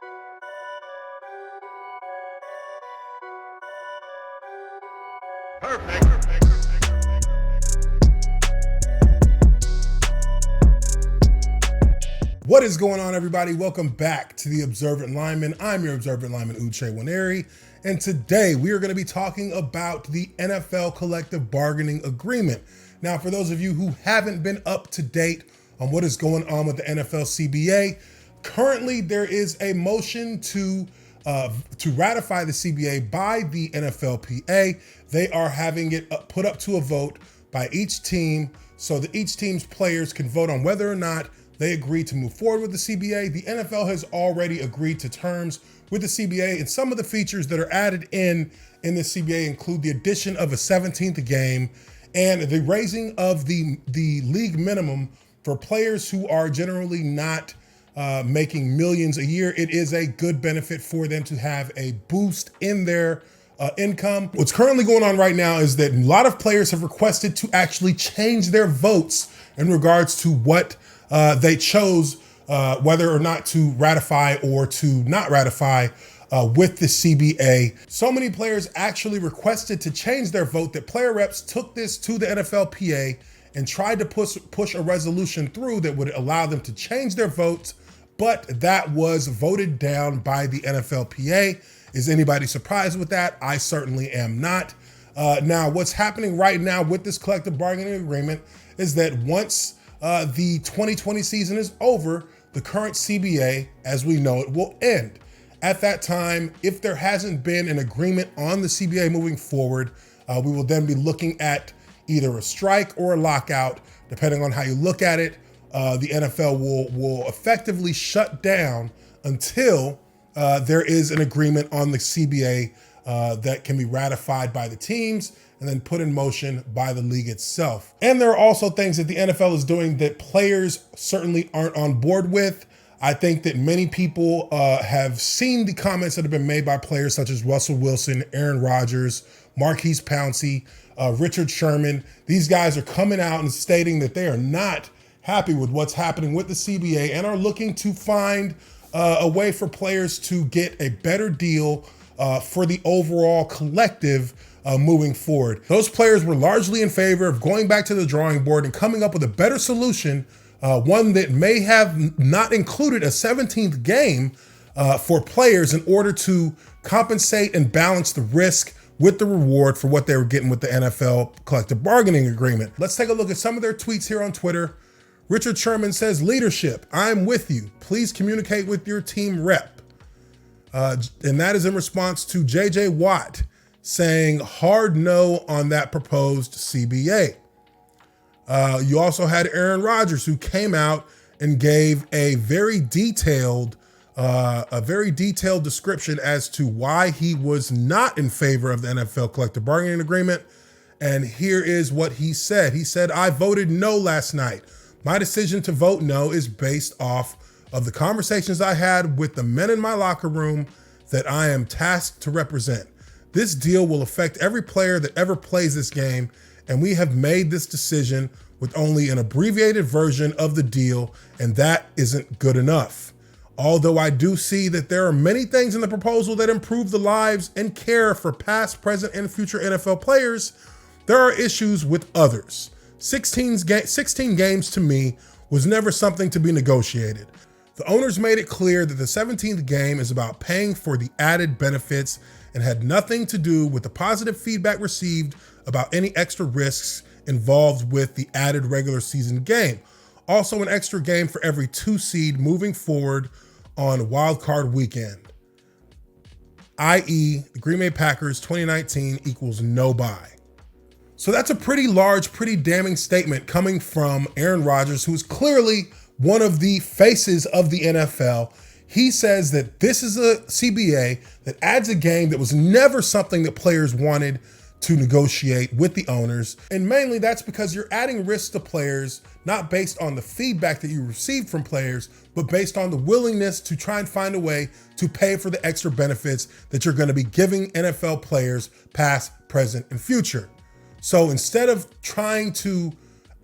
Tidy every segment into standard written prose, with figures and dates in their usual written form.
What is going on, everybody? Welcome back to the Observant Lineman. I'm your Observant Lineman, Uche Nwaneri, and today we are going to be talking about the NFL Collective Bargaining Agreement. Now, for those of you who haven't been up to date on what is going on with the NFL CBA, currently there is a motion to ratify the CBA by the NFLPA. They are having it put up to a vote by each team so that each team's players can vote on whether or not they agreed to move forward with the CBA. The NFL has already agreed to terms with the CBA, and some of the features that are added in the CBA include the addition of a 17th game and the raising of the league minimum for players who are generally not making millions a year. It is a good benefit for them to have a boost in their income. What's currently going on right now is that a lot of players have requested to actually change their votes in regards to what they chose, whether or not to ratify or to not ratify with the CBA. So many players actually requested to change their vote that player reps took this to the NFLPA and tried to push a resolution through that would allow them to change their votes, but that was voted down by the NFLPA. Is anybody surprised with that? I certainly am not. Now, what's happening right now with this collective bargaining agreement is that once the 2020 season is over, the current CBA, as we know it, will end. At that time, if there hasn't been an agreement on the CBA moving forward, we will then be looking at either a strike or a lockout, depending on how you look at it. The NFL will effectively shut down until there is an agreement on the CBA that can be ratified by the teams and then put in motion by the league itself. And there are also things that the NFL is doing that players certainly aren't on board with. I think that many people have seen the comments that have been made by players such as Russell Wilson, Aaron Rodgers, Marquise Pouncey, Richard Sherman. These guys are coming out and stating that they are not happy with what's happening with the CBA and are looking to find a way for players to get a better deal for the overall collective moving forward. Those players were largely in favor of going back to the drawing board and coming up with a better solution, one that may have not included a 17th game for players in order to compensate and balance the risk with the reward for what they were getting with the NFL collective bargaining agreement. Let's take a look at some of their tweets here on Twitter. Richard Sherman says, "Leadership, I'm with you. Please communicate with your team rep." And that is in response to JJ Watt saying hard no on that proposed CBA. You also had Aaron Rodgers, who came out and gave a very detailed description as to why he was not in favor of the NFL collective bargaining agreement. And here is what he said. He said, "I voted no last night. My decision to vote no is based off of the conversations I had with the men in my locker room that I am tasked to represent. This deal will affect every player that ever plays this game, and we have made this decision with only an abbreviated version of the deal, and that isn't good enough. Although I do see that there are many things in the proposal that improve the lives and care for past, present, and future NFL players, there are issues with others. 16 games to me was never something to be negotiated. The owners made it clear that the 17th game is about paying for the added benefits and had nothing to do with the positive feedback received about any extra risks involved with the added regular season game. Also an extra game for every 2 seed moving forward on wild card weekend, i.e. the Green Bay Packers 2019 equals no buy." So that's a pretty large, pretty damning statement coming from Aaron Rodgers, who is clearly one of the faces of the NFL. He says that this is a CBA that adds a game that was never something that players wanted to negotiate with the owners. And mainly that's because you're adding risks to players, not based on the feedback that you received from players, but based on the willingness to try and find a way to pay for the extra benefits that you're going to be giving NFL players past, present, and future. So instead of trying to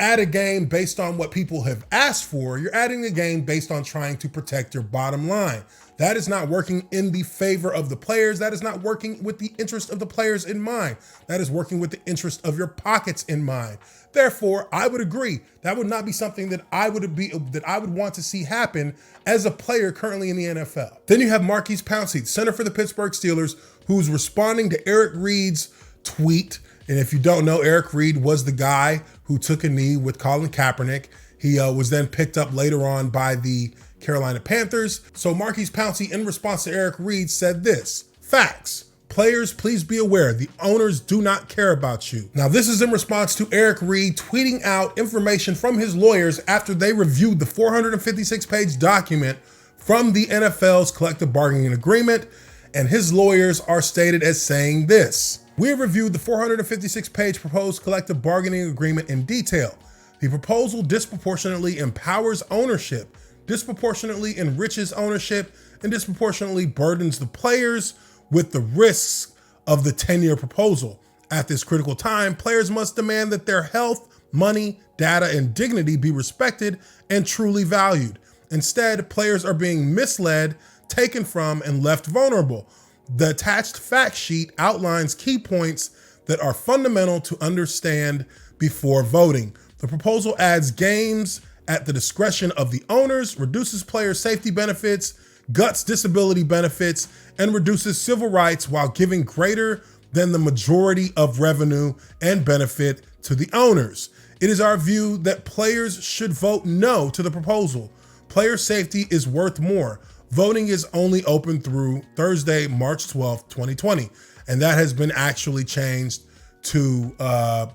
add a game based on what people have asked for. You're adding a game based on trying to protect your bottom line. That is not working in the favor of the players. That is not working with the interest of the players in mind. That is working with the interest of your pockets in mind. Therefore, I would agree that would not be something that I would want to see happen as a player currently in the NFL. Then you have Maurkice Pouncey, center for the Pittsburgh Steelers, who's responding to Eric Reid's tweet. And if you don't know, Eric Reid was the guy who took a knee with Colin Kaepernick. He was then picked up later on by the Carolina Panthers. So Maurkice Pouncey, in response to Eric Reid, said this: "Facts. Players, please be aware, the owners do not care about you." Now, this is in response to Eric Reid tweeting out information from his lawyers after they reviewed the 456-page document from the NFL's collective bargaining agreement. And his lawyers are stated as saying this: "We have reviewed the 456-page proposed collective bargaining agreement in detail. The proposal disproportionately empowers ownership, disproportionately enriches ownership, and disproportionately burdens the players with the risks of the 10-year proposal. At this critical time, players must demand that their health, money, data, and dignity be respected and truly valued. Instead, players are being misled, taken from, and left vulnerable. The attached fact sheet outlines key points that are fundamental to understand before voting. The proposal adds games at the discretion of the owners, reduces player safety benefits, guts disability benefits, and reduces civil rights while giving greater than the majority of revenue and benefit to the owners. It is our view that players should vote no to the proposal. Player safety is worth more. Voting is only open through Thursday, March 12th, 2020. And that has been actually changed to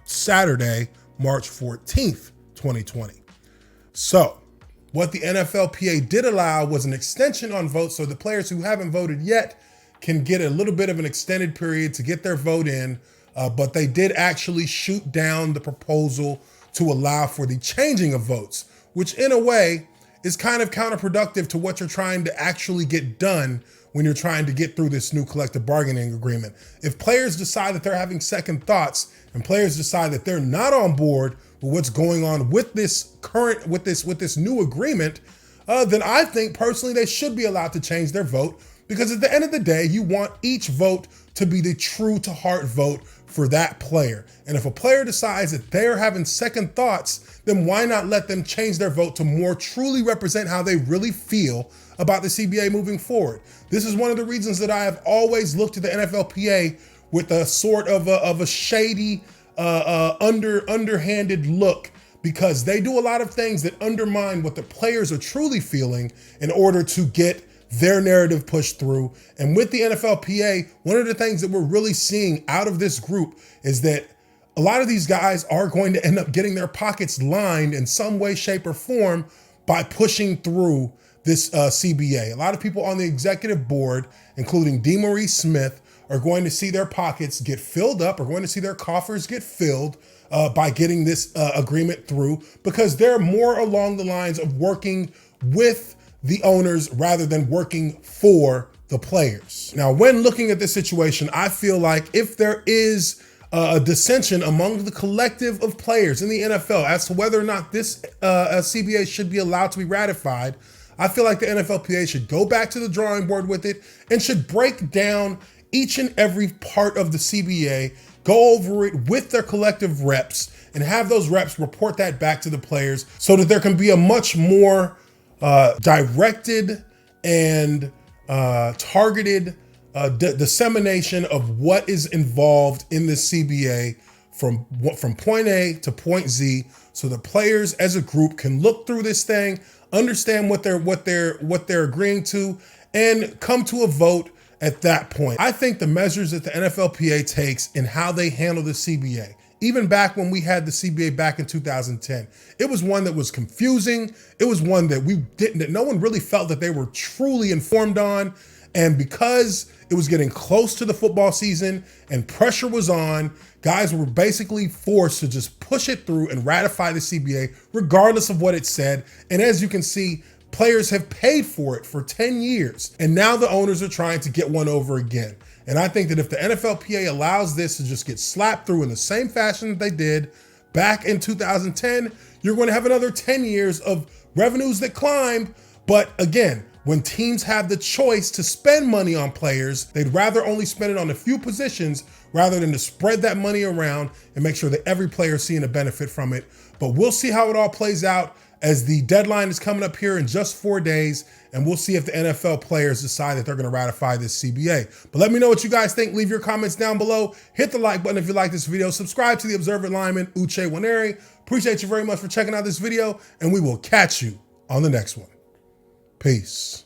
Saturday, March 14th, 2020. So what the NFLPA did allow was an extension on votes, so the players who haven't voted yet can get a little bit of an extended period to get their vote in, but they did actually shoot down the proposal to allow for the changing of votes, which in a way is kind of counterproductive to what you're trying to actually get done when you're trying to get through this new collective bargaining agreement. If players decide that they're having second thoughts and players decide that they're not on board with what's going on with this new agreement, then I think personally they should be allowed to change their vote, because at the end of the day, you want each vote to be the true to heart vote for that player. And if a player decides that they're having second thoughts, then why not let them change their vote to more truly represent how they really feel about the CBA moving forward? This is one of the reasons that I have always looked at the NFLPA with a sort of a shady, underhanded look, because they do a lot of things that undermine what the players are truly feeling in order to get their narrative pushed through. And with the NFLPA, one of the things that we're really seeing out of this group is that a lot of these guys are going to end up getting their pockets lined in some way, shape, or form by pushing through this CBA. A lot of people on the executive board, including DeMaurice Smith, are going to see their pockets get filled up, are going to see their coffers get filled by getting this agreement through, because they're more along the lines of working with the owners rather than working for the players. Now, when looking at this situation, I feel like if there is a dissension among the collective of players in the NFL as to whether or not this CBA should be allowed to be ratified, I feel like the NFLPA should go back to the drawing board with it and should break down each and every part of the CBA, go over it with their collective reps, and have those reps report that back to the players so that there can be a much more directed and targeted dissemination of what is involved in the CBA from point A to point Z, so the players as a group can look through this thing, understand what they're agreeing to, and come to a vote at that point. I think the measures that the NFLPA takes in how they handle the CBA, even back when we had the CBA back in 2010, it was one that was confusing. It was one that no one really felt that they were truly informed on. And because it was getting close to the football season and pressure was on, guys were basically forced to just push it through and ratify the CBA, regardless of what it said. And as you can see, players have paid for it for 10 years. And now the owners are trying to get one over again. And I think that if the NFLPA allows this to just get slapped through in the same fashion that they did back in 2010, you're going to have another 10 years of revenues that climbed. But again, when teams have the choice to spend money on players, they'd rather only spend it on a few positions rather than to spread that money around and make sure that every player is seeing a benefit from it. But we'll see how it all plays out as the deadline is coming up here in just 4 days, and we'll see if the NFL players decide that they're going to ratify this CBA. But let me know what you guys think. Leave your comments down below. Hit the like button if you like this video. Subscribe to the Observant Lineman, Uche Nwaneri. Appreciate you very much for checking out this video, and we will catch you on the next one. Peace.